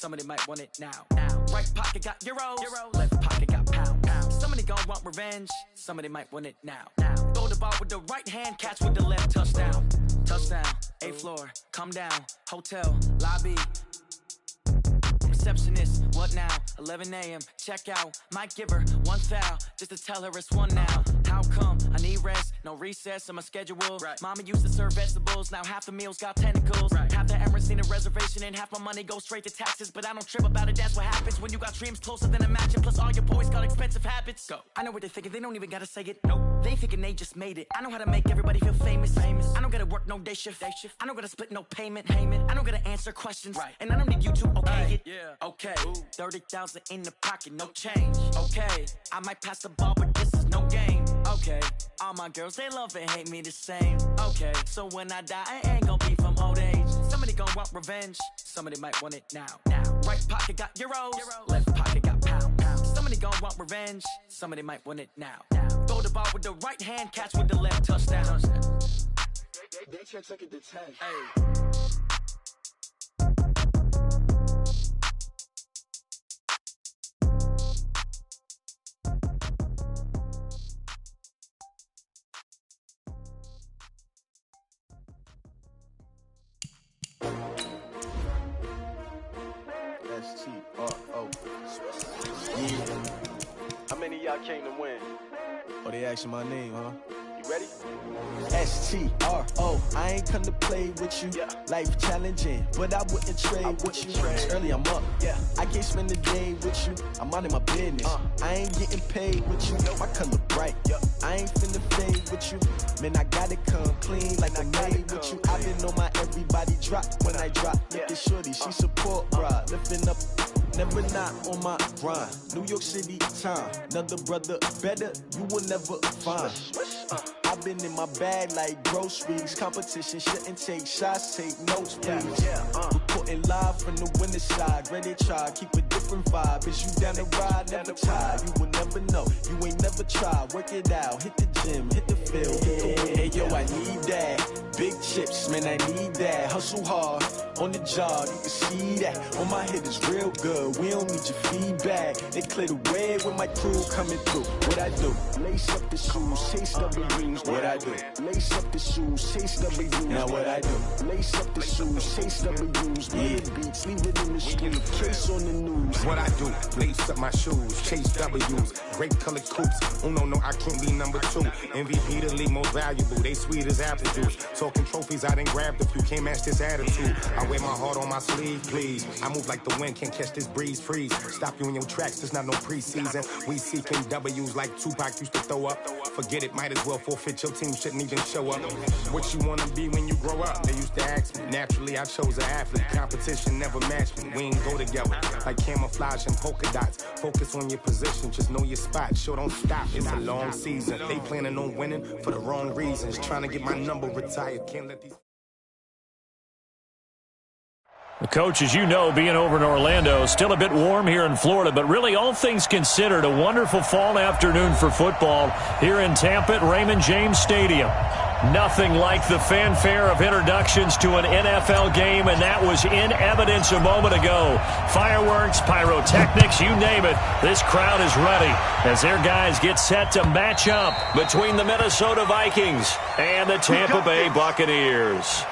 Somebody might want it now. Right pocket got euros. Left pocket got pounds. Somebody gon' want revenge. Somebody might want it now. Throw the ball with the right hand, catch with the left. Touchdown. Touchdown. 8th floor. Come down. Hotel. Lobby. Receptionist, what now? 11 a.m. Check out. Might give her one foul just to tell her it's one now. How come? I need rest, no recess in my schedule. Right. Mama used to serve vegetables, now half the meals got tentacles. Right. Half the Emirates need a reservation and half my money goes straight to taxes. But I don't trip about it, that's what happens when you got dreams closer than imagine. Plus all your boys got expensive habits. Go. I know what they're thinking, they don't even gotta say it. Nope. They thinking they just made it. I know how to make everybody feel famous. I don't gotta work no day shift. I don't gotta split no payment. I don't gotta answer questions. Right. And I don't need you to okay it. Yeah. Okay, 30,000 in the pocket, no change. Okay, I might pass the ball, but this is no game. Okay, all my girls, they love and hate me the same. Okay, so when I die, I ain't gon' be from old age. Somebody gon' want revenge, somebody might want it now. Right pocket got euros, left pocket got pounds. Somebody gon' want revenge, somebody might want it now. Throw the ball with the right hand, catch with the left. Touchdown. They check second to 10. Hey. S-T-R-O. Yeah. How many of y'all came to win? Oh, they asking my name, huh? You ready? S-T-R-O. I ain't come to play with you. Yeah. Life challenging, but I wouldn't trade with you. It's early, I'm up. Yeah. I can't spend the day with you. I'm out of my business. I ain't getting paid with you. My color bright. I ain't finna fade with you. Man, I gotta come clean like I made with you. I been on my everybody drop when I drop. Look at shorty, she support, bruh. Lifting up. Never not on my grind. New York City time. Another brother better, you will never find. I've been in my bag like groceries. Competition shouldn't take shots, take notes, please. Reporting live from the winter side. Ready to try, keep a different vibe. Is you down the ride, never tired. You will never know, you ain't never tried. Work it out, hit the gym, hit the field, hit the wheel. Hey yo, I need that. Big chips, man, I need that. Hustle hard, on the job, you can see that. On my head is real good, we don't need your feedback. They clear the way when my crew coming through. What I do? Lace up the shoes, chase W's. What I do? Lace up the shoes, chase W's. Now what I do? Lace up the shoes, chase W's. Yeah. Beats, leave it in the street, case on the news. What I do? Lace up my shoes, chase W's. Grape colored coops. Oh no, I can't be number 2. MVP the league most valuable. They sweet as apple juice. Talking trophies, I done grabbed a few. Can't match this attitude. I wear my heart on my sleeve, please. I move like the wind, can't catch this breeze, freeze. Stop you in your tracks, there's not no preseason. We seeking W's like Tupac used to throw up. Forget it, might as well forfeit. Your team shouldn't even show up. What you wanna be when you grow up? They used to ask me. Naturally, I chose an athlete. Competition never matched me. We ain't go together like camouflage and polka dots. Focus on your position, just know your spot. Sure, don't stop. It's a long season. They planning on winning for the wrong reasons. Trying to get my number retired. Can't let these. Coach, as you know, being over in Orlando, still a bit warm here in Florida, but really all things considered, a wonderful fall afternoon for football here in Tampa at Raymond James Stadium. Nothing like the fanfare of introductions to an NFL game, and that was in evidence a moment ago. Fireworks, pyrotechnics, you name it, this crowd is ready as their guys get set to match up between the Minnesota Vikings and the Tampa Bay Buccaneers.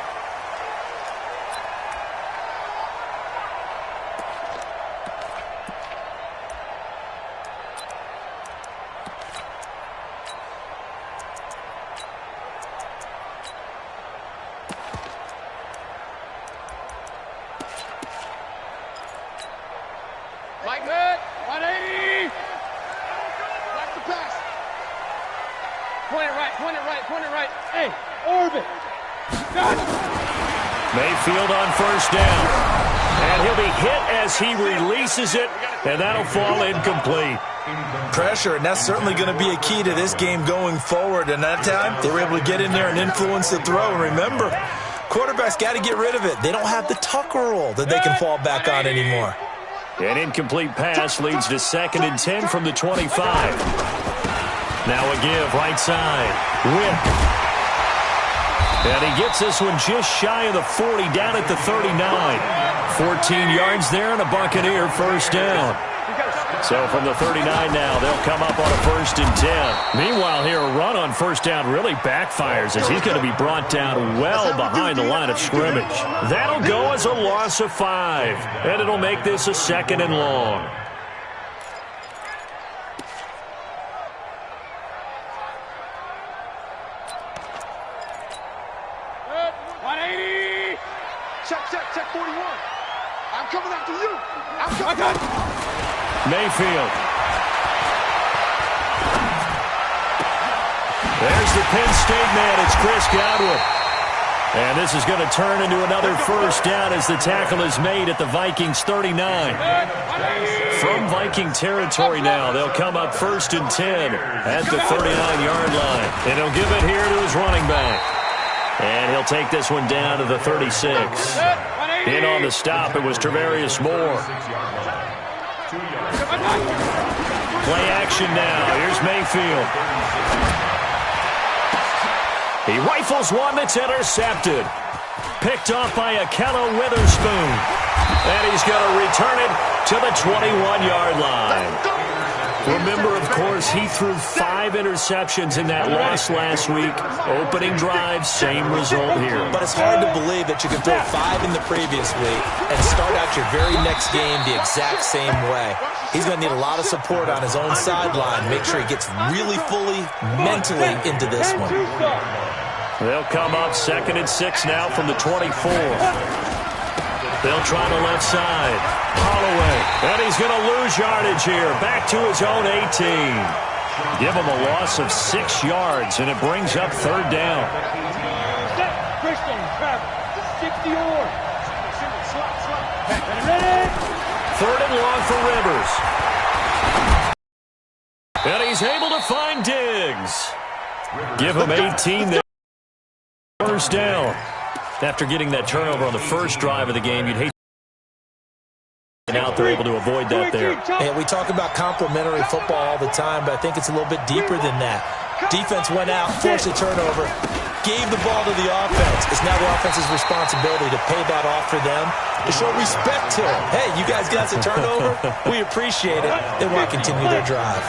Right good, 180. Back to pass. Point it right. Hey, orbit. Got it. Mayfield on first down. And he'll be hit as he releases it, and that'll fall incomplete. Pressure, and that's certainly going to be a key to this game going forward. And that time, they were able to get in there and influence the throw. And remember, quarterbacks got to get rid of it. They don't have the Tucker roll that they can fall back on anymore. An incomplete pass leads to 2nd and 10 from the 25. Now a give right side. Whip. And he gets this one just shy of the 40, down at the 39. 14 yards there and a Buccaneer first down. So from the 39 now, they'll come up on a 1st and 10. Meanwhile, here, a run on first down really backfires as he's going to be brought down well behind the line of scrimmage. That'll go as a loss of 5, and it'll make this a 2nd and long. Check 41. I'm coming after you. I'm coming. Mayfield. There's the Penn State man. It's Chris Godwin. And this is going to turn into another first down as the tackle is made at the Vikings 39. From Viking territory now, they'll come up 1st and 10 at the 39-yard line. And he'll give it here to his running back. And he'll take this one down to the 36. In on the stop, it was Travarius Moore. Play action now. Here's Mayfield. He rifles one that's intercepted. Picked off by Akello Witherspoon. And he's going to return it to the 21-yard line. Remember, of course, he threw 5 interceptions in that loss last week. Opening drive, same result here. But it's hard to believe that you can throw 5 in the previous week and start out your very next game the exact same way. He's going to need a lot of support on his own sideline. Make sure he gets really fully, mentally into this one. They'll come up 2nd and 6 now from the 24. They'll try the left side. Holloway. And he's going to lose yardage here. Back to his own 18. Give him a loss of 6 yards, and it brings up 3rd down. Christian, Trevor, 60 yards. 3rd and long for Rivers. And he's able to find Diggs. Give him 18 there. First down. After getting that turnover on the first drive of the game, you'd hate out they're able to avoid that there. And we talk about complementary football all the time, but I think it's a little bit deeper than that. Defense went out, forced a turnover, gave the ball to the offense. It's now the offense's responsibility to pay that off for them, to show respect to them. Hey, you guys got the turnover. We appreciate it. They want to continue their drive.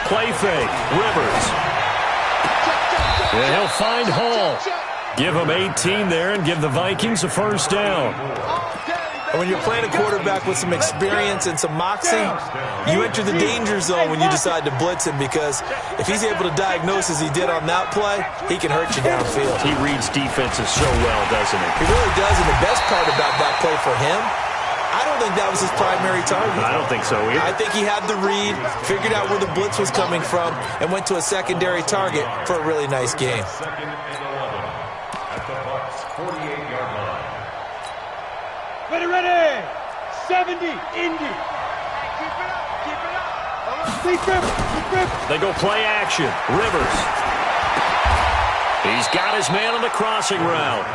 Play fake. Rivers. And he'll find Hall. Give him 18 there and give the Vikings a first down. And when you're playing a quarterback with some experience and some moxie, you enter the danger zone when you decide to blitz him, because if he's able to diagnose as he did on that play, he can hurt you downfield. He reads defenses so well, doesn't he? He really does, and the best part about that play for him, I don't think that was his primary target. I don't think so either. I think he had the read, figured out where the blitz was coming from, and went to a secondary target for a really nice game. Ready. 70, Indy. Keep it up. They go play action. Rivers. He's got his man on the crossing route.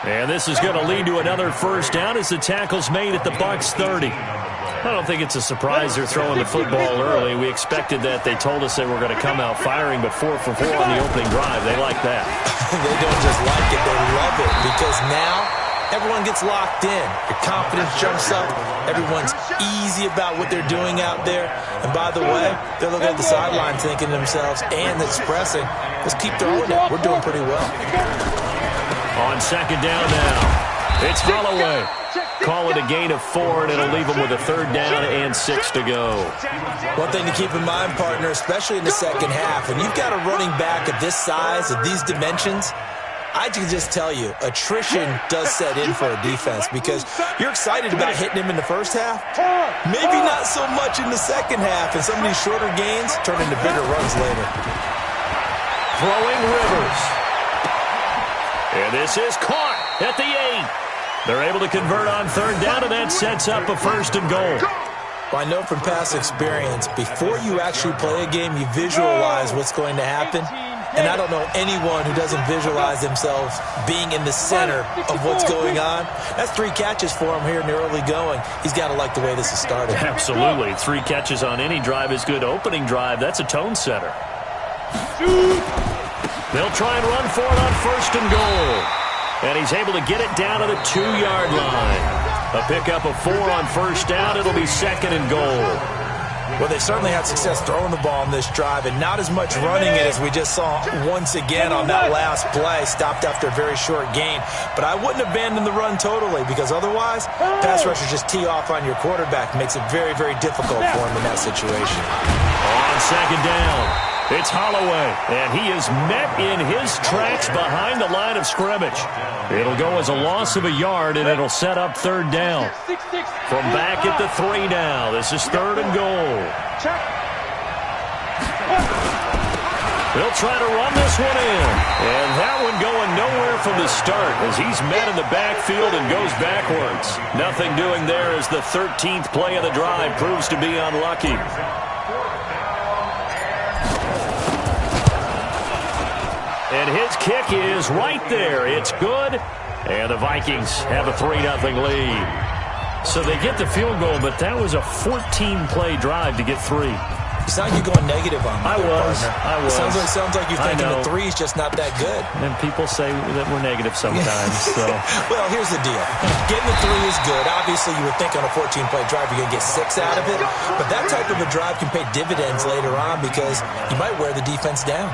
And this is going to lead to another first down as the tackle's made at the Bucs 30. I don't think it's a surprise they're throwing the football early. We expected that. They told us they were going to come out firing, but 4 for 4 on the opening drive. They like that. They don't just like it, they love it, because now everyone gets locked in. Your confidence jumps up. Everyone's easy about what they're doing out there. And by the way, they're looking at the sideline thinking to themselves and expressing, let's keep throwing it. We're doing pretty well. On second down now, it's Holloway. Call it a gain of 4, and it'll leave them with a 3rd down and 6 to go. One thing to keep in mind, partner, especially in the second half, when you've got a running back of this size, of these dimensions, I can just tell you, attrition does set in for a defense, because you're excited about hitting him in the first half. Maybe not so much in the second half, and some of these shorter gains turn into bigger runs later. Throwing Rivers. And this is caught at the 8. They're able to convert on 3rd down, and that sets up a 1st and goal. Well, I know from past experience, before you actually play a game, you visualize what's going to happen. And I don't know anyone who doesn't visualize themselves being in the center of what's going on. That's 3 catches for him here in the early going. He's got to like the way this is started. Absolutely. 3 catches on any drive is good. Opening drive, that's a tone setter. They'll try and run for it on 1st and goal. And he's able to get it down to the 2-yard line. A pickup of 4 on 1st down. It'll be 2nd and goal. Well, they certainly had success throwing the ball in this drive, and not as much running it as we just saw once again on that last play. Stopped after a very short gain. But I wouldn't abandon the run totally, because otherwise, pass rushers just tee off on your quarterback. Makes it very, very difficult for him in that situation. On 2nd down, it's Holloway, and he is met in his tracks behind the line of scrimmage. It'll go as a loss of a yard, and it'll set up 3rd down. From back at the 3 now, this is 3rd and goal. They'll try to run this one in, and that one going nowhere from the start as he's met in the backfield and goes backwards. Nothing doing there as the 13th play of the drive proves to be unlucky. And his kick is right there. It's good. And the Vikings have a 3-0 lead. So they get the field goal, but that was a 14-play drive to get 3. It's not you going negative on I that, was. Sounds like you're thinking the 3 is just not that good. And people say that we're negative sometimes. So. Well, here's the deal. Getting the 3 is good. Obviously, you would think on a 14-play drive you're going to get 6 out of it. But that type of a drive can pay dividends later on because you might wear the defense down.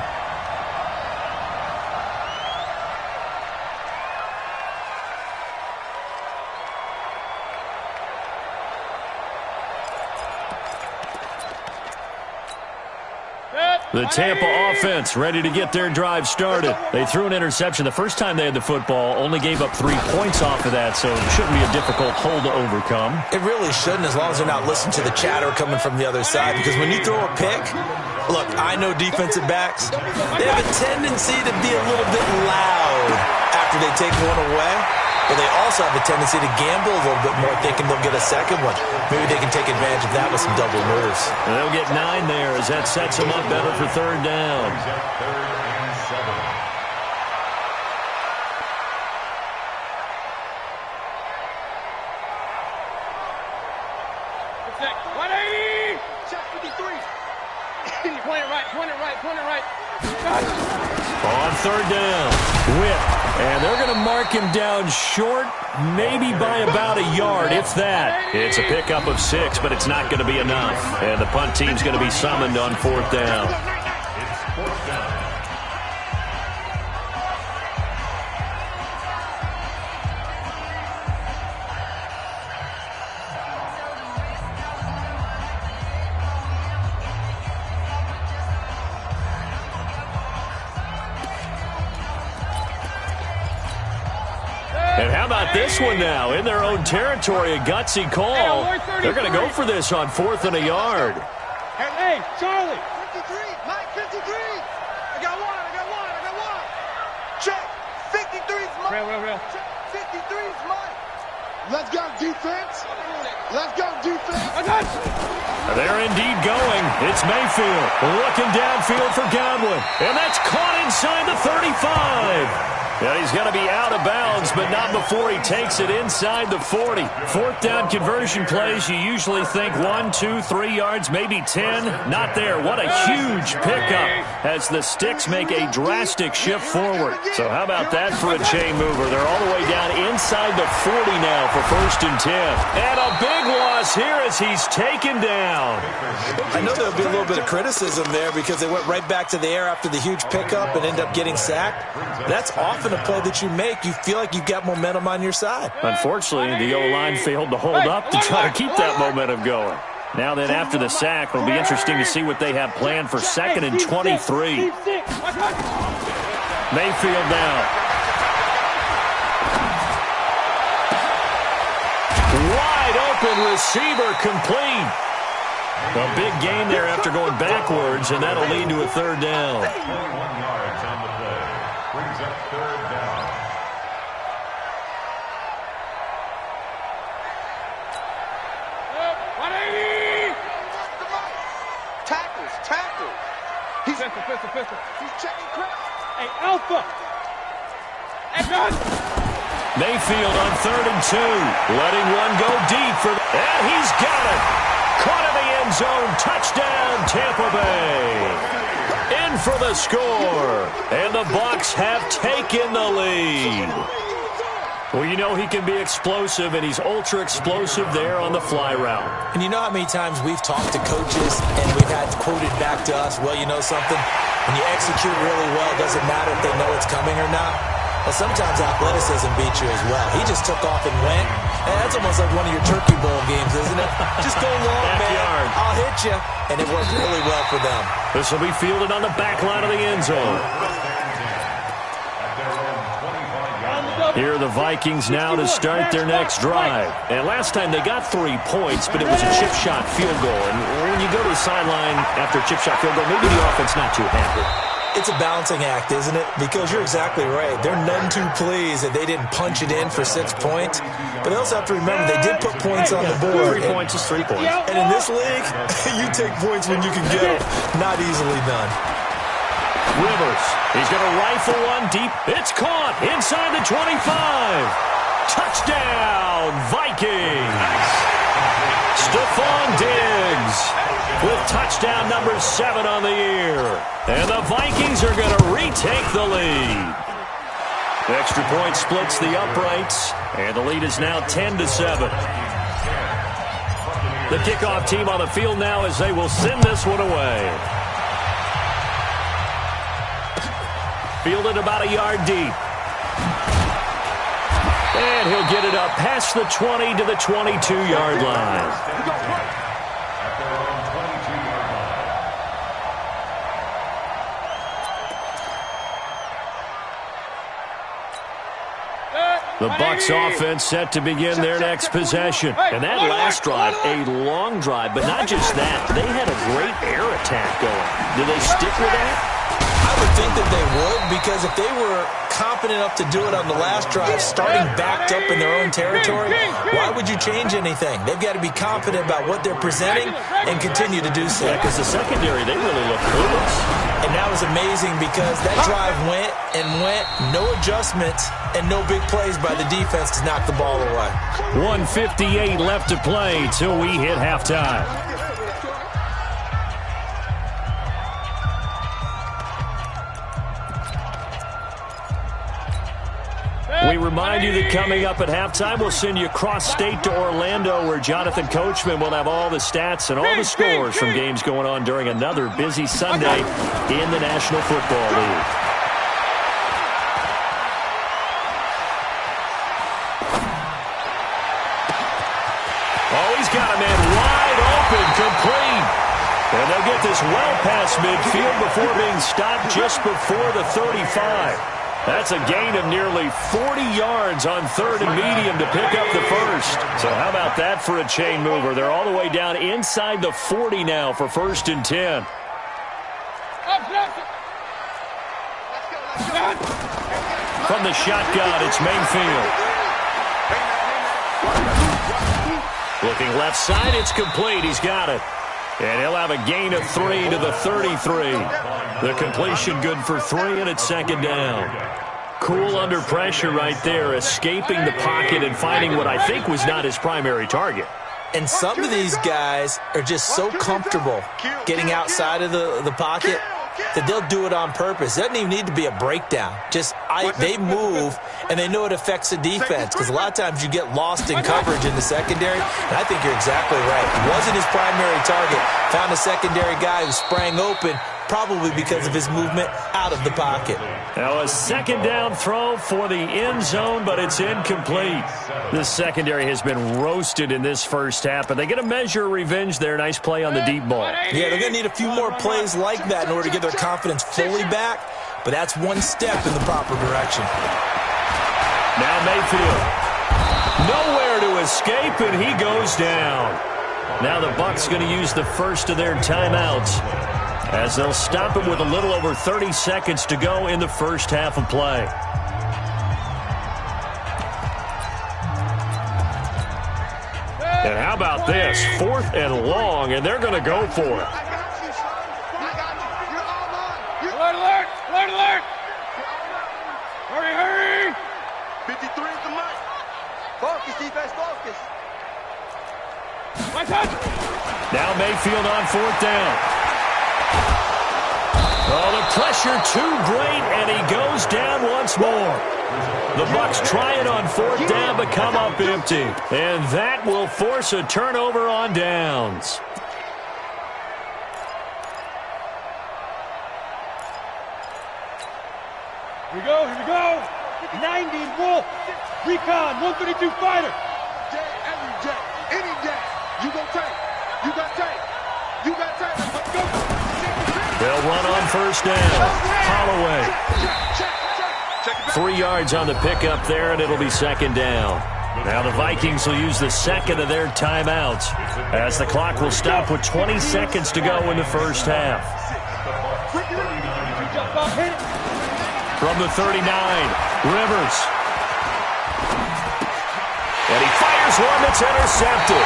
The Tampa offense ready to get their drive started. They threw an interception the first time they had the football, only gave up 3 points off of that, so it shouldn't be a difficult hole to overcome. It really shouldn't, as long as they're not listening to the chatter coming from the other side, because when you throw a pick, look, I know defensive backs, they have a tendency to be a little bit loud after they take one away. But they also have a tendency to gamble a little bit more, thinking they'll get a second one. Maybe they can take advantage of that with some double moves. And they'll get 9 there as that sets them up better for 3rd down. On 3rd down, whip. And they're going to mark him down short, maybe by about a yard, if that. It's a pickup of 6, but it's not going to be enough. And the punt team's going to be summoned on 4th down. And how about this one now? In their own territory, a gutsy call. They're going to go for this on 4th and a yard. Hey, Charlie. 53, Mike, 53. I got one. Check. 53's mine. Real. 53's mine. Let's go, defense. They're indeed going. It's Mayfield looking downfield for Godwin. And that's caught inside the 35. Yeah, he's going to be out of bounds, but not before he takes it inside the 40. 4th down conversion plays, you usually think 1, 2, 3 yards, maybe 10. Not there. What a huge pickup as the sticks make a drastic shift forward. So how about that for a chain mover? They're all the way down inside the 40 now for 1st and 10. And a big loss here as he's taken down. I know there'll be a little bit of criticism there because they went right back to the air after the huge pickup and end up getting sacked. That's often a play that you make. You feel like you've got momentum on your side. Unfortunately, the O-line failed to hold up to try to keep that momentum going. Now then, after the sack, it'll be interesting to see what they have planned for 2nd and 23. Mayfield now. Wide open receiver complete. A big gain there after going backwards, and that'll lead to a 3rd down. 1 yards on the play. Brings up 3rd down. Tackles. He's pistol. He's checking crap. Hey, Alpha. Mayfield on 3rd and 2. Letting one go deep for and he's got it. Caught in the end zone. Touchdown, Tampa Bay. in for the score. And the Bucs have taken the lead. Well, you know he can be explosive, and he's ultra-explosive there on the fly route. And you know how many times we've talked to coaches and we've had quoted back to us, well, you know something? When you execute really well, it doesn't matter if they know it's coming or not. Well, sometimes athleticism beats you as well. He just took off and went. And that's almost like one of your Turkey Bowl games, isn't it? Just go long, man. I'll hit you. And it worked really well for them. This will be fielded on the back line of the end zone. Here are the Vikings now to start their next drive. And last time they got 3 points, but it was a chip shot field goal. And when you go to the sideline after a chip shot field goal, maybe the offense not too happy. It's a balancing act, isn't it? Because you're exactly right. They're none too pleased that they didn't punch it in for 6 points. But they also have to remember they did put points on the board. 3 points is 3 points. And in this league, you take points when you can get them. Not easily done. Rivers, he's going to rifle one deep. It's caught inside the 25. Touchdown, Vikings. Stephon Diggs with touchdown number 7 on the year. And the Vikings are going to retake the lead. The extra point splits the uprights, and the lead is now 10-7. The kickoff team on the field now as they will send this one away. Fielded about a yard deep. And he'll get it up past the 20 to the 22-yard line. The Bucs offense set to begin their next possession. And that last drive, a long drive, but not just that. They had a great air attack going. Do they stick with that? I would think that they would, because if they were confident enough to do it on the last drive, starting backed up in their own territory, why would you change anything? They've got to be confident about what they're presenting and continue to do so. Yeah, because the secondary, they really look clueless. And that was amazing because that drive went and went, no adjustments, and no big plays by the defense to knock the ball away. 1:58 left to play till we hit halftime. We remind you that coming up at halftime, we'll send you cross-state to Orlando, where Jonathan Coachman will have all the stats and all the scores from games going on during another busy Sunday in the National Football League. Oh, he's got a man wide open, complete. And they'll get this well past midfield before being stopped just before the 35. That's a gain of nearly 40 yards on 3rd and medium to pick up the first. So how about that for a chain mover? They're all the way down inside the 40 now for 1st and 10. From the shotgun, it's Mayfield. Looking left side, it's complete. He's got it. And he'll have a gain of 3 to the 33. The completion good for 3, and it's 2nd down. Cool under pressure right there, escaping the pocket and finding what I think was not his primary target. And some of these guys are just so comfortable getting outside of the pocket that they'll do it on purpose. It doesn't even need to be a breakdown. They move, and they know it affects the defense, because a lot of times you get lost in coverage in the secondary, and I think you're exactly right. It wasn't his primary target. Found a secondary guy who sprang open, probably because of his movement out of the pocket. Now a 2nd down throw for the end zone, but it's incomplete. This secondary has been roasted in this first half, but they get a measure of revenge there. Nice play on the deep ball. Yeah, they're going to need a few more plays like that in order to get their confidence fully back, but that's one step in the proper direction. Now Mayfield. Nowhere to escape, and he goes down. Now the Bucs going to use the first of their timeouts, as they'll stop him with a little over 30 seconds to go in the first half of play. And how about this? 4th and long, and they're going to go for it. Alert, alert! Alert, alert! Hurry, hurry! 53 is the mark. Focus, defense, focus. My touch! Now Mayfield on 4th down. Oh, the pressure too great, and he goes down once more. The Bucs try it on 4th down, but come up empty. And that will force a turnover on downs. Here we go, here we go. 90 Wolf, Recon, 132 fighter. Day, every day, any day. You gon' take, you got take, you got take. Let's go. They'll run on 1st down. Holloway. 3 yards on the pickup there, and it'll be 2nd down. Now the Vikings will use the second of their timeouts as the clock will stop with 20 seconds to go in the first half. From the 39, Rivers. And he fires one that's intercepted.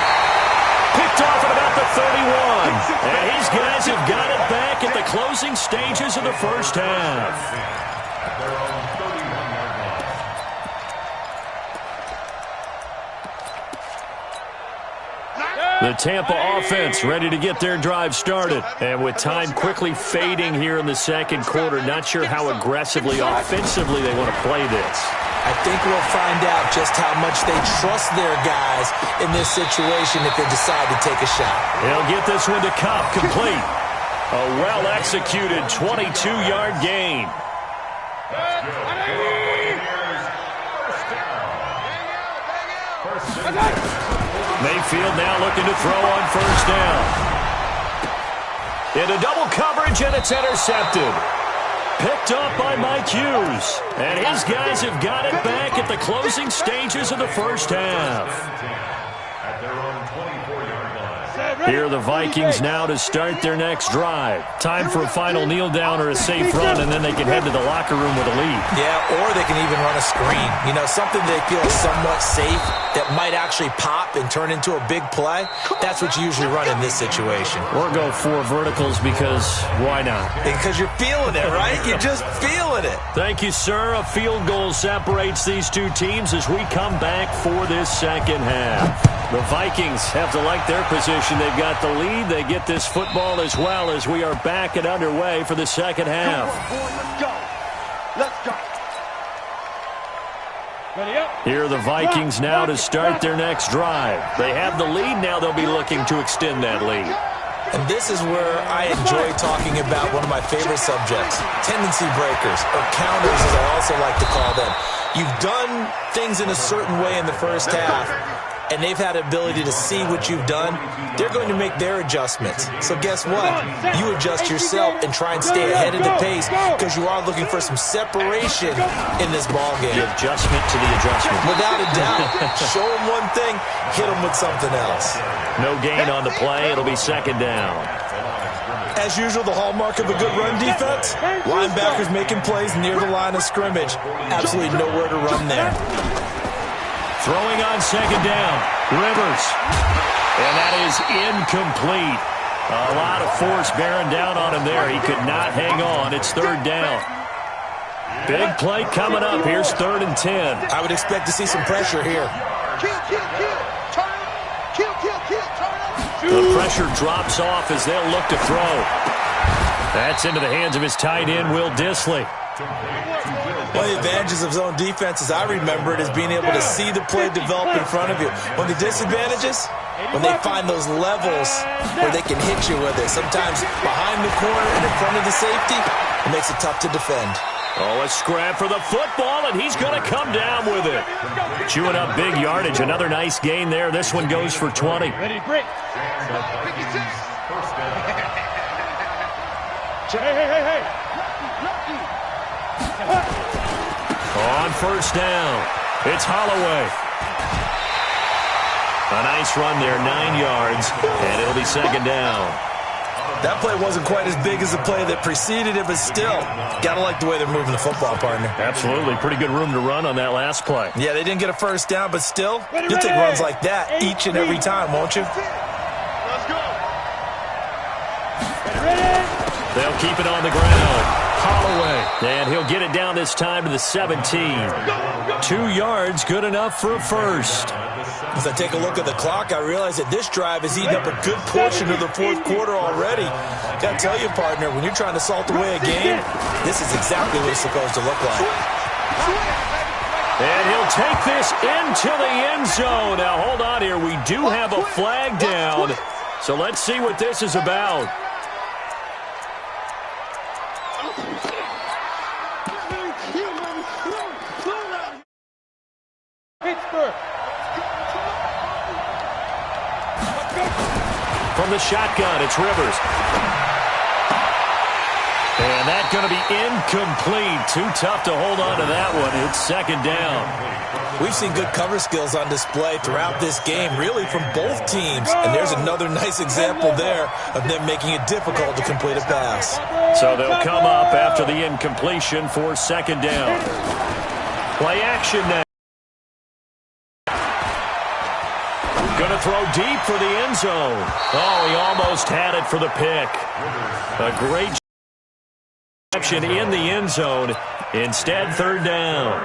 Picked off at about the 31. And these guys have got it back at the closing stages of the first half. The Tampa offense ready to get their drive started. And with time quickly fading here in the second quarter, not sure how aggressively, offensively they want to play this. I think we'll find out just how much they trust their guys in this situation if they decide to take a shot. They'll get this one to Cup, complete. A well-executed 22-yard gain. Mayfield now looking to throw on 1st down. Into double coverage, and it's intercepted. Picked up by Mike Hughes. And his guys have got it back at the closing stages of the first half. Here are the Vikings now to start their next drive. Time for a final kneel down or a safe run, and then they can head to the locker room with a lead. Yeah, or they can even run a screen. You know, something they feel is somewhat safe that might actually pop and turn into a big play. That's what you usually run in this situation. Or go 4 verticals because why not? Because you're feeling it, right? You're just feeling it. Thank you, sir. A field goal separates these two teams as we come back for this second half. The Vikings have to like their position. They've got the lead. They get this football as well as we are back and underway for the second half. Let's go. Let's go. Ready up. Here are the Vikings now to start their next drive. They have the lead. Now they'll be looking to extend that lead. And this is where I enjoy talking about one of my favorite subjects, tendency breakers, or counters as I also like to call them. You've done things in a certain way in the first half, and they've had the ability to see what you've done. They're going to make their adjustments. So guess what? You adjust yourself and try and stay ahead of the pace because you are looking for some separation in this ballgame. The adjustment to the adjustment. Without a doubt. Show them one thing, hit them with something else. No gain on the play. It'll be 2nd down. As usual, the hallmark of a good run defense, linebackers making plays near the line of scrimmage. Absolutely nowhere to run there. Throwing on 2nd down, Rivers. And that is incomplete. A lot of force bearing down on him there. He could not hang on. It's 3rd down. Big play coming up. Here's 3rd and 10. I would expect to see some pressure here. Kill, kill, kill. Turn up. Kill, kill, kill. Turn up. The pressure drops off as they'll look to throw. That's into the hands of his tight end, Will Dissly. One of the advantages of zone defense, as I remember it, is being able to see the play develop in front of you. One of the disadvantages, when they find those levels where they can hit you with it. Sometimes behind the corner and in front of the safety, it makes it tough to defend. Oh, a scrap for the football, and he's going to come down with it. Chewing up big yardage. Another nice gain there. This one goes for 20. Ready to break. Hey. On 1st down, it's Holloway. A nice run there, 9 yards, and it'll be 2nd down. That play wasn't quite as big as the play that preceded it, but still, got to like the way they're moving the football, partner. Absolutely. Pretty good room to run on that last play. Yeah, they didn't get a 1st down, but still, you'll take runs like that each and every time, won't you? Let's go. They'll keep it on the ground. Holloway, and he'll get it down this time to the 17. 2 yards, good enough for a first. As I take a look at the clock, I realize that this drive has eaten up a good portion of the fourth quarter already. Gotta tell you, partner, when you're trying to salt away a game, this is exactly what it's supposed to look like. And he'll take this into the end zone. Now, hold on here. We do have a flag down. So let's see what this is about. Pittsburgh. From the shotgun, it's Rivers. And that's going to be incomplete. Too tough to hold on to that one. It's second down. We've seen good cover skills on display throughout this game, really from both teams. And there's another nice example there of them making it difficult to complete a pass. So they'll come up after the incompletion for second down. Play action now. Going to throw deep for the end zone. Oh, he almost had it for the pick. A great reception in the end zone. Instead, third down.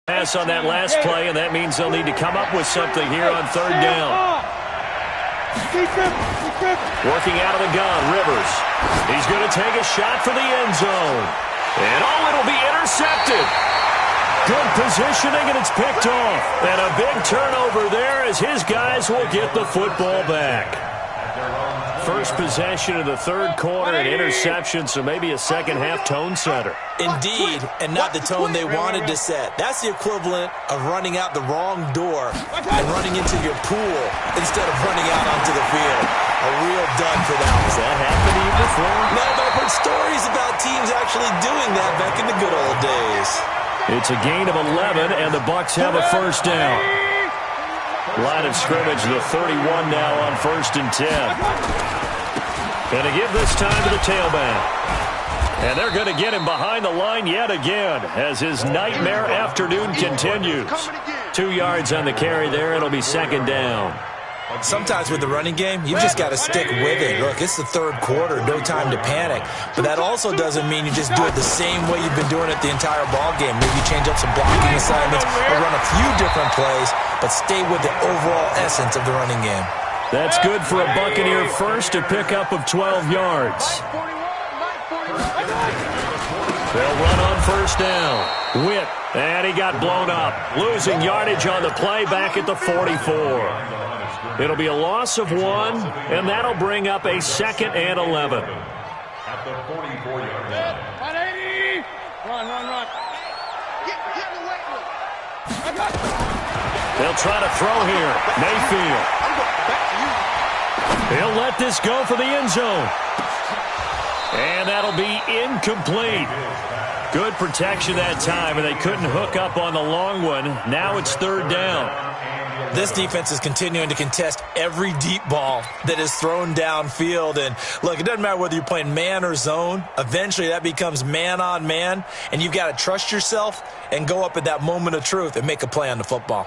Pass on that last play, and that means they'll need to come up with something here on third down. Working out of the gun, Rivers. He's going to take a shot for the end zone. And oh, it'll be intercepted. Good positioning, and it's picked off. And a big turnover there as his guys will get the football back. First possession of the third quarter, an interception, so maybe a second-half tone setter. Indeed, and not the tone they wanted to set. That's the equivalent of running out the wrong door and running into your pool instead of running out onto the field. A real dud for that one. Has that happened to you before? No, but I've heard stories about teams actually doing that back in the good old days. It's a gain of 11, and the Bucs have a first down. Line of scrimmage, the 31 now on 1st and 10. Going to give this time to the tailback. And they're going to get him behind the line yet again as his nightmare afternoon continues. 2 yards on the carry there. It'll be second down. Sometimes with the running game, you've just got to stick with it. Look, it's the third quarter, no time to panic. But that also doesn't mean you just do it the same way you've been doing it the entire ball game. Maybe change up some blocking assignments or run a few different plays, but stay with the overall essence of the running game. That's good for a Buccaneer first, a pickup of 12 yards. They'll run on first down. Whip, and he got blown up. Losing yardage on the play back at the 44. It'll be a loss of 1, and that'll bring up a 2nd and 11. At the 44-yard line. 180. Run. Get in the weight room. They'll try to throw here. Mayfield. He'll let this go for the end zone. And that'll be incomplete. Good protection that time, and they couldn't hook up on the long one. Now it's third down. This defense is continuing to contest every deep ball that is thrown downfield. And, look, it doesn't matter whether you're playing man or zone. Eventually that becomes man on man, and you've got to trust yourself and go up at that moment of truth and make a play on the football.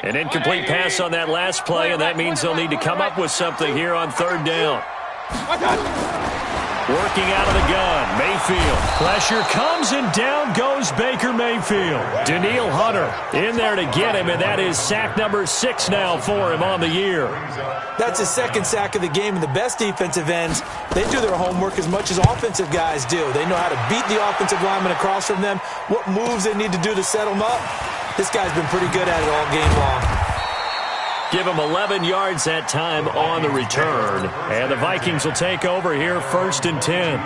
An incomplete pass on that last play, and that means they'll need to come up with something here on third down. Working out of the gun, Mayfield. Pressure comes, and down goes Baker Mayfield. Danielle Hunter in there to get him, and that is sack number 6 now for him on the year. That's his second sack of the game, and the best defensive ends, they do their homework as much as offensive guys do. They know how to beat the offensive lineman across from them, what moves they need to do to set them up. This guy's been pretty good at it all game long. Give him 11 yards that time on the return. And the Vikings will take over here, 1st and 10.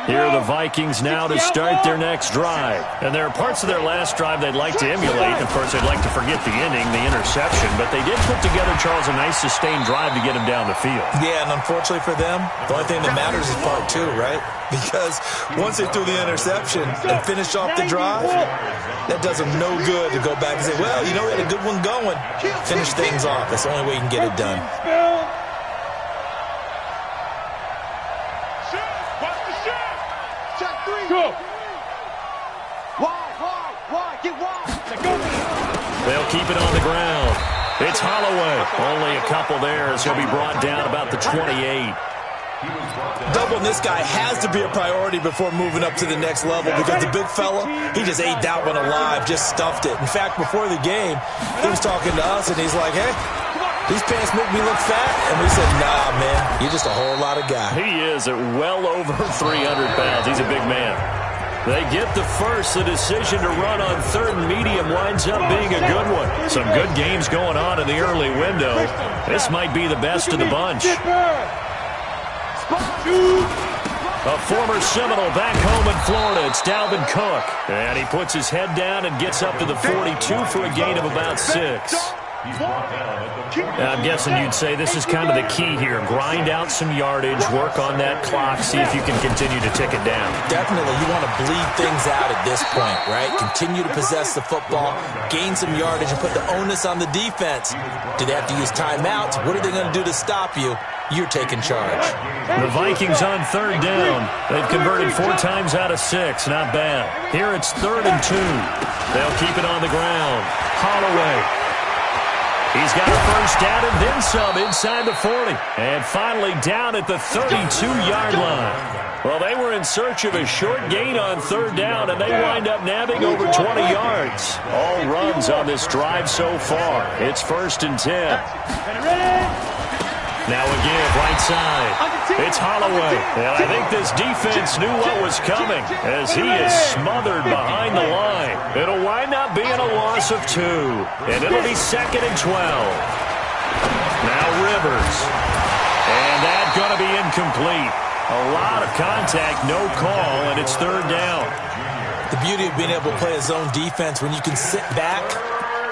Here are the Vikings now to start their next drive. And there are parts of their last drive they'd like to emulate. Of course, they'd like to forget the inning, the interception. But they did put together, Charles, a nice sustained drive to get him down the field. Yeah, and unfortunately for them, the only thing that matters is part 2, right? Because once they threw the interception and finished off the drive, that does them no good to go back and say, well, you know, we had a good one going. Finish things off. That's the only way you can get it done. Check. Go. Wide, get wide. They'll keep it on the ground. It's Holloway. Only a couple there as he'll be brought down about the 28. Doubling this guy has to be a priority before moving up to the next level because the big fella, he just ate that one alive, just stuffed it. In fact, before the game, he was talking to us, and he's like, hey, these pants make me look fat. And we said, nah, man, you're just a whole lot of guy. He is at well over 300 pounds. He's a big man. They get the first. The decision to run on third and medium winds up being a good one. Some good games going on in the early window. This might be the best of the bunch. A former Seminole back home in Florida. It's Dalvin Cook. And he puts his head down and gets up to the 42 for a gain of about 6. I'm guessing you'd say this is kind of the key here. Grind out some yardage, work on that clock, see if you can continue to tick it down. Definitely. You want to bleed things out at this point, right? Continue to possess the football, gain some yardage, and put the onus on the defense. Do they have to use timeouts? What are they going to do to stop you? You're taking charge. The Vikings on third down. They've converted 4 times out of 6. Not bad. Here it's 3rd and 2. They'll keep it on the ground. Holloway. He's got a first down and then some inside the 40. And finally down at the 32-yard line. Well, they were in search of a short gain on third down, and they wind up nabbing over 20 yards. All runs on this drive so far. It's 1st and 10. Now again, right side. It's Holloway. And I think this defense knew what was coming as he is smothered behind the line. It'll wind up being a loss of 2. And it'll be 2nd and 12. Now Rivers. And that's going to be incomplete. A lot of contact, no call, and it's 3rd down. The beauty of being able to play a zone defense when you can sit back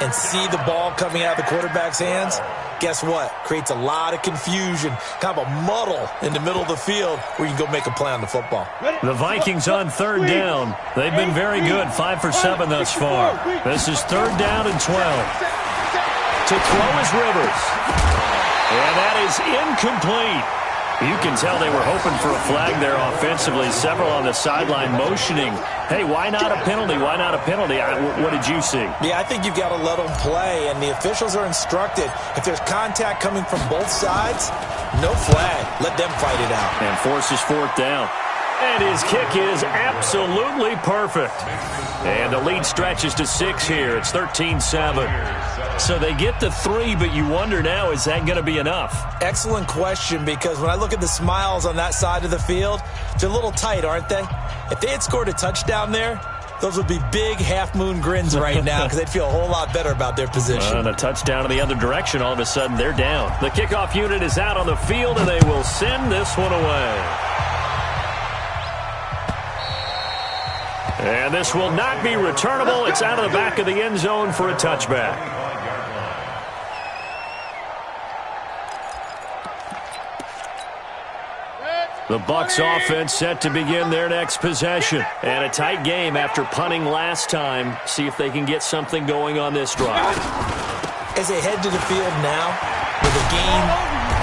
and see the ball coming out of the quarterback's hands, guess what? Creates a lot of confusion, kind of a muddle in the middle of the field where you can go make a play on the football. The Vikings on third down. They've been very good, 5 for 7 thus far. This is 3rd down and 12. To throw is Rivers. And that is incomplete. You can tell they were hoping for a flag there offensively. Several on the sideline motioning, hey, why not a penalty? Why not a penalty? What did you see? Yeah, I think you've got to let them play, and the officials are instructed. If there's contact coming from both sides, no flag. Let them fight it out. And forces 4th down. And his kick is absolutely perfect. And the lead stretches to 6 here. It's 13-7. So they get to 3, but you wonder now, is that going to be enough? Excellent question, because when I look at the smiles on that side of the field, they're a little tight, aren't they? If they had scored a touchdown there, those would be big half-moon grins right now because they'd feel a whole lot better about their position. And a touchdown in the other direction, all of a sudden they're down. The kickoff unit is out on the field, and they will send this one away. And this will not be returnable. It's out of the back of the end zone for a touchback. The Bucs offense set to begin their next possession. And a tight game after punting last time. See if they can get something going on this drive. As they head to the field now, with the game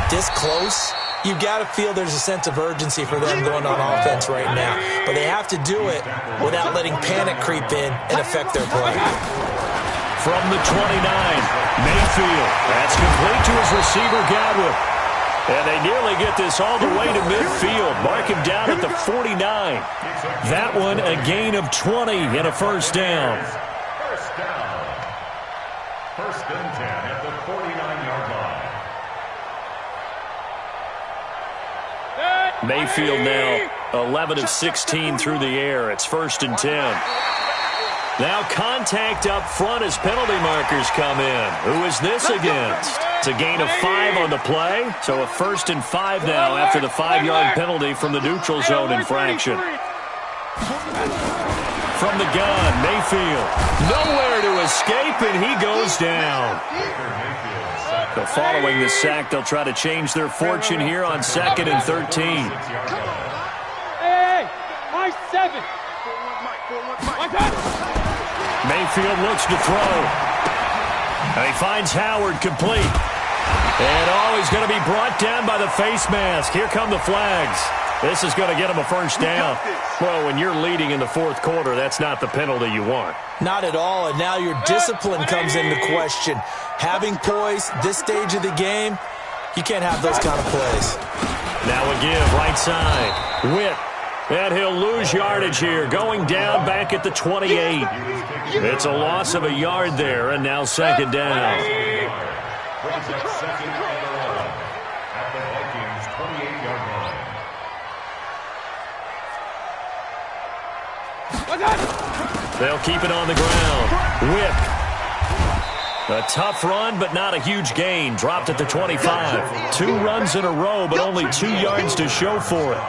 this close, you've got to feel there's a sense of urgency for them going on offense right now. But they have to do it without letting panic creep in and affect their play. From the 29, Mayfield. That's complete to his receiver, Godwin. And they nearly get this all the way to midfield. Mark him down at the 49. That one a gain of 20 and a first down. First down. 1st and 10 at the 49-yard line. Mayfield now 11 of 16 through the air. It's 1st and 10. Now contact up front as penalty markers come in. Who is this against? It's a gain of 5 on the play. So a 1st and 5 now after the 5-yard penalty from the neutral zone infraction. From the gun, Mayfield. Nowhere to escape, and he goes down. So following the sack, they'll try to change their fortune here on 2nd and 13. Hey, my 7. Mayfield looks to throw. And he finds Howard complete. And he's going to be brought down by the face mask. Here come the flags. This is going to get him a first down. Well, when you're leading in the fourth quarter, that's not the penalty you want. Not at all, and now your discipline comes into question. Having poise this stage of the game, you can't have those kind of plays. Now a give, right side. Witt. And he'll lose yardage here, going down back at the 28. It's a loss of a yard there, and now second down. Brings up second and goal at the Vikings' 28-yard line. They'll keep it on the ground. Witt. A tough run, but not a huge gain. Dropped at the 25. 2 runs in a row, but only 2 yards to show for it.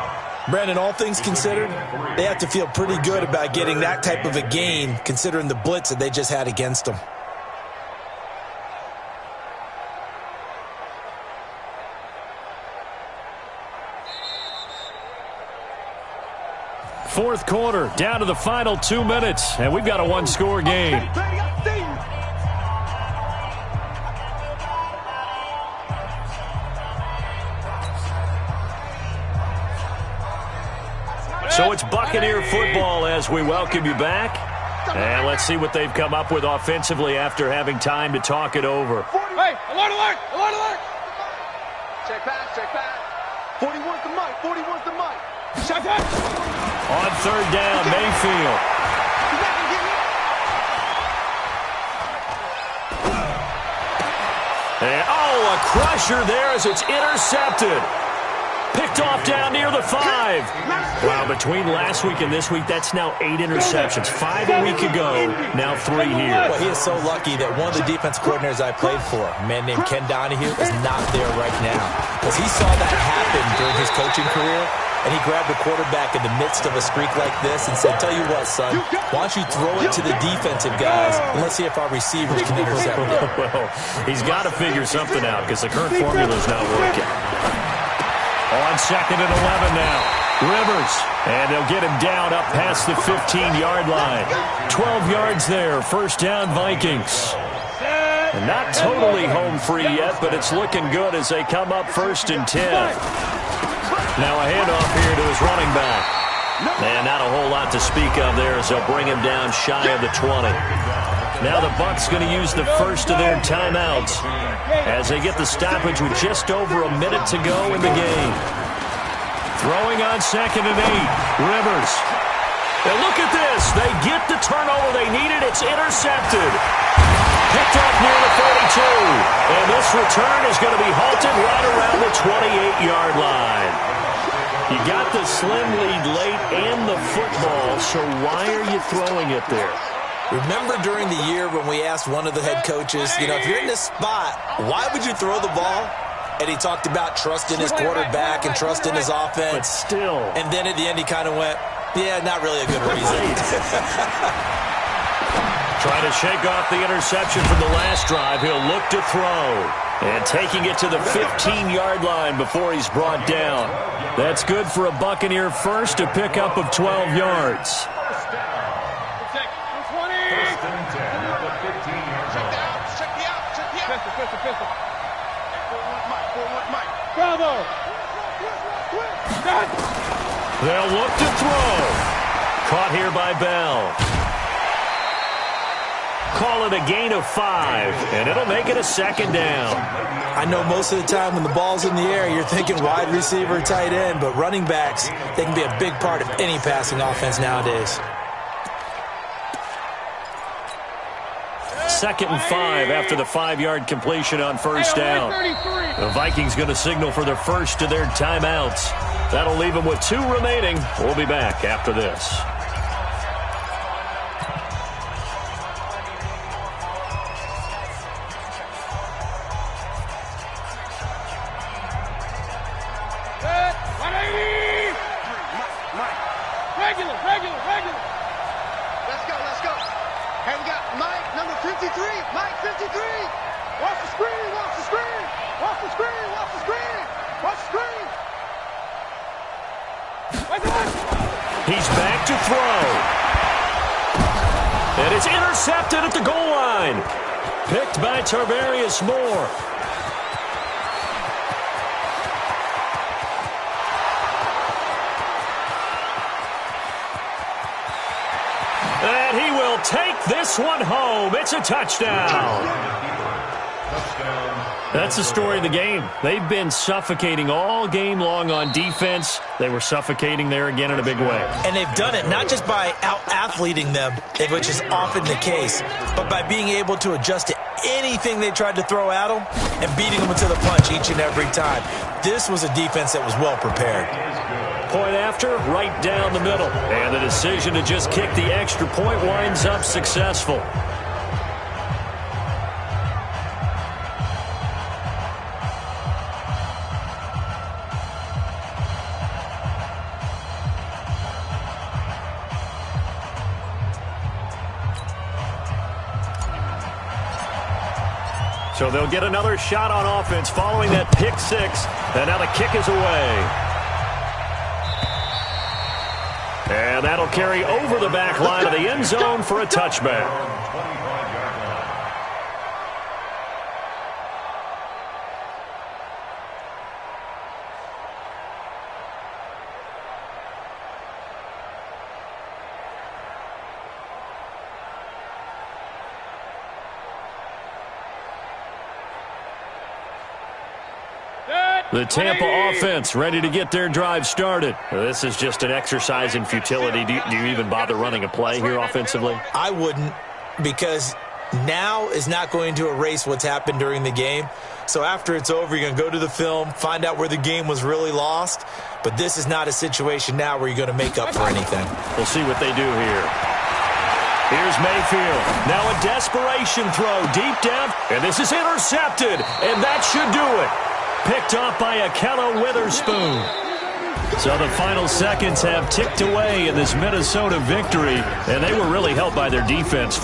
Brandon, all things considered, they have to feel pretty good about getting that type of a gain, considering the blitz that they just had against them. Fourth quarter, down to the final 2 minutes, and we've got a one-score game. So it's Buccaneer football as we welcome you back. And let's see what they've come up with offensively after having time to talk it over. Hey, alert, alert, alert, alert. Check pass, check pass. 41's the mic, 41's the mic. Shot that. On third down, Mayfield. And, a crusher there as it's intercepted. Picked off down near the 5. Wow, between last week and this week, that's now 8 interceptions. 5 a week ago, now 3 here. Well, he is so lucky that one of the defense coordinators I played for, a man named Ken Donahue, is not there right now. Because he saw that happen during his coaching career, and he grabbed the quarterback in the midst of a streak like this and said, tell you what, son, why don't you throw it to the defensive guys, and let's see if our receivers can intercept it. Well, he's got to figure something out because the current formula is not working. On second and 11 now. Rivers. And they'll get him down up past the 15-yard line. 12 yards there. First down, Vikings. And not totally home free yet, but it's looking good as they come up first and 10. Now a handoff here to his running back. And not a whole lot to speak of there as they'll bring him down shy of the 20. Now the Bucs going to use the first of their timeouts as they get the stoppage with just over a minute to go in the game. Throwing on second and 8. Rivers. And look at this. They get the turnover they needed. It's intercepted. Picked up near the 32. And this return is going to be halted right around the 28-yard line. You got the slim lead late and the football, so why are you throwing it there? Remember during the year when we asked one of the head coaches, if you're in this spot, why would you throw the ball? And he talked about trusting his quarterback and trusting his offense. But still. And then at the end he kind of went, yeah, not really a good reason. Trying to shake off the interception from the last drive. He'll look to throw. And taking it to the 15-yard line before he's brought down. That's good for a Buccaneer first, a pickup of 12 yards. Bravo. They'll look to throw. Caught here by Bell. Call it a gain of 5, and it'll make it a second down. I know most of the time when the ball's in the air, you're thinking wide receiver, tight end, but running backs, they can be a big part of any passing offense nowadays. Second and 5 after the 5-yard completion on first down. The Vikings going to signal for their first of their timeouts. That'll leave them with 2 remaining. We'll be back after this. Regular. Let's go. Hey, we got Mike, number 53. Mike, 53. Watch the screen. He's back to throw. And it's intercepted at the goal line. Picked by Tarvarius Moore. take this one home. It's a touchdown. That's the story of the game. They've been suffocating all game long on defense. They were suffocating there again in a big way. And they've done it not just by out-athleting them, which is often the case, but by being able to adjust to anything they tried to throw at them and beating them to the punch each and every time. This was a defense that was well prepared. Point after, right down the middle. And the decision to just kick the extra point winds up successful. So they'll get another shot on offense following that pick six. And now the kick is away. And that'll carry over the back line of the end zone for a touchback. The Tampa offense ready to get their drive started. This is just an exercise in futility. Do you even bother running a play here offensively? I wouldn't, because now is not going to erase what's happened during the game. So after it's over, you're going to go to the film, find out where the game was really lost. But this is not a situation now where you're going to make up for anything. We'll see what they do here. Here's Mayfield. Now a desperation throw deep down, and this is intercepted, and that should do it. Picked off by Akella Witherspoon. So the final seconds have ticked away in this Minnesota victory, and they were really helped by their defense.